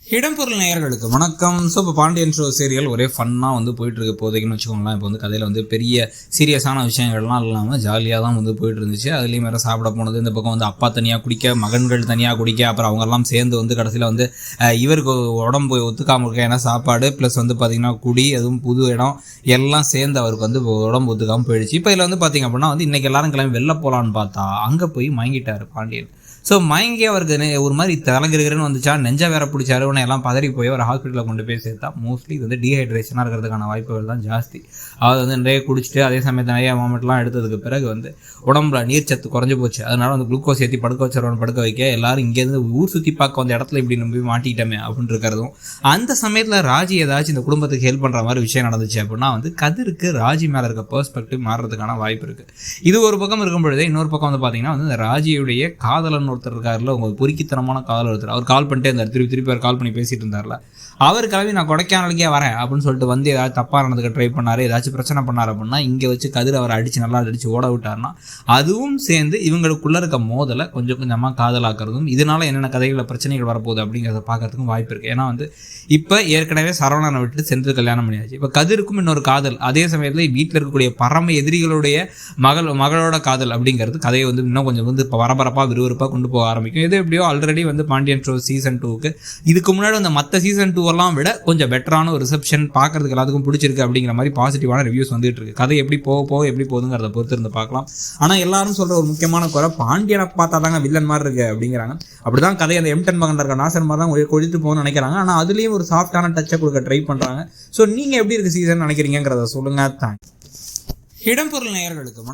இடம்பொருள் நேயர்களுக்கு வணக்கம். ஸோ இப்போ பாண்டியன் ஷோ சீரியல் ஒரே ஃபன்னாக வந்து போயிட்டுருக்கு போதைக்குன்னு வச்சுக்கோங்களேன். இப்போ வந்து கதையில் வந்து பெரிய சீரியஸான விஷயங்கள்லாம் இல்லாமல் ஜாலியாக தான் வந்து போயிட்டு இருந்துச்சு. அதுலேயும் வேறு சாப்பிட போனது, இந்த பக்கம் வந்து அப்பா தனியாக குடிக்க, மகன்கள் தனியாக குடிக்க, அப்புறம் அவங்கெல்லாம் சேர்ந்து வந்து கடைசியில் வந்து இவருக்கு உடம்பு ஒத்துக்காமல் இருக்க, ஏன்னா சாப்பாடு ப்ளஸ் வந்து பார்த்திங்கன்னா குடி, அதுவும் புது இடம் எல்லாம் சேர்ந்து அவருக்கு வந்து உடம்பு ஒத்துக்காமல் போயிடுச்சு. இப்போ இதில் வந்து பார்த்திங்க அப்படின்னா வந்து இன்றைக்கி எல்லாரும் கிளம்பி வெளில போகலான்னு பார்த்தா அங்கே போய் மயங்கிட்டார் பாண்டியன். ஸோ மயங்கி அவருக்கு ஒரு மாதிரி தலைகிறன்னு வந்துச்சா, நெஞ்சா வேற பிடிச்சாரு. உடனே எல்லாம் பதறி போய் ஒரு ஹாஸ்பிட்டலில் கொண்டு போய் சேர்த்தா மோஸ்ட்லி இது வந்து டீஹைட்ரேஷனாக இருக்கிறதுக்கான வாய்ப்புகள் தான் ஜாஸ்தி. அவர் வந்து நிறைய குடிச்சிட்டு அதே சமயத்தில் நிறைய வாமிட்லாம் எடுத்ததுக்கு பிறகு வந்து உடம்புல நீர்ச்சத்து குறைஞ்சி போச்சு. அதனால வந்து குளுக்கோஸ் ஏற்றி படுக்க வச்சிடறவன் படுக்க வைக்க, எல்லாரும் இங்கேருந்து ஊர் சுற்றி பார்க்க வந்த இடத்துல இப்படி நம்பி மாட்டிக்கிட்டோமே அப்படின்னு இருக்கிறதும். அந்த சமயத்தில் ராஜி ஏதாச்சும் இந்த குடும்பத்துக்கு ஹெல்ப் பண்ணுற மாதிரி விஷயம் நடந்துச்சு அப்படின்னா வந்து கதிருக்கு ராஜி மேலே இருக்க பெர்ஸ்பெக்டிவ் மாறுறதுக்கான வாய்ப்பு இருக்குது. இது ஒரு பக்கம் இருக்கும் பொழுதே இன்னொரு பக்கம் வந்து பார்த்தீங்கன்னா வந்து இந்த ராஜியுடைய காதலன் ஒருத்தர் இருக்காருல, உங்களுக்கு பொறுக்கித்தனமான காதல் ஒருத்தர், அவர் கால் பண்ணிட்டே இருந்தார். திருப்பி அவர் கால் பண்ணி பேசிட்டு இருந்தார்ல, அவர் கிளம்பி நான் கொடைக்கானலுக்கே வரேன் அப்படின்னு சொல்லிட்டு வந்து ஏதாவது தப்பாக நடந்துக்க ட்ரை பண்ணார், ஏதாச்சும் பிரச்சனை பண்ணார் அப்படின்னா இங்கே வச்சு கதிர் அவரை நல்லா அடித்து ஓட விட்டார்னா அதுவும் சேர்ந்து இவங்களுக்குள்ளே இருக்க மோதலை கொஞ்சம் கொஞ்சமாக காதலாக்கிறதும், இதனால என்னென்ன கதைகளில் பிரச்சனைகள் வரப்போகுது அப்படிங்கிறத பார்க்கறதுக்கும் வாய்ப்பு இருக்குது. ஏன்னா வந்து இப்போ ஏற்கனவே சரவணனை விட்டு சென்று கல்யாணம் பண்ணியாச்சு. இப்போ கதிருக்கும் இன்னொரு காதல், அதே சமயத்தில் வீட்டில் இருக்கக்கூடிய பரம எதிரிகளுடைய மகளோட காதல் அப்படிங்கிறது கதையை வந்து இன்னும் கொஞ்சம் வந்து இப்போ பரபரப்பாக விறுவிறுப்பாக கொண்டு போக ஆரம்பிக்கும். இது எப்படியோ ஆல்ரெடி வந்து பாண்டியன் ஷோ சீசன் 2க்கு இதுக்கு முன்னாடி அந்த மற்ற சீசன் 2 விட கொஞ்சம் பெட்டரான ஒரு ரிசப்ஷன், பார்க்கறதுக்கு எல்லாத்துக்கும் பிடிச்சிருக்கு அப்படிங்கிற மாதிரி பாசிட்டிவான ரிவ்யூஸ் வந்துட்டு இருக்கு. கதை எப்படி போக எப்படி போகுதுங்கிறத பொறுத்து இருந்து பார்க்கலாம். ஆனால் எல்லாரும் சொல்ற ஒரு முக்கியமான குறை, பாண்டியனை பார்த்தா தாங்க வில்லன் மாதிரி இருக்கு அப்படிங்கிறாங்க. அப்படிதான் கதை அந்த M10 மகன் இருக்க நாசர் மாதிரி தான் கொழுத்து போகணும்னு நினைக்கிறாங்க. ஆனால் அதுலேயும் ஒரு சாஃப்டான டச்சை கொடுக்க ட்ரை பண்றாங்க. ஸோ நீங்க எப்படி இருக்கு சீசன் நினைக்கிறீங்கிறத சொல்லுங்க. இடம்பொருள் நேயர்களுக்கு வணக்கம்.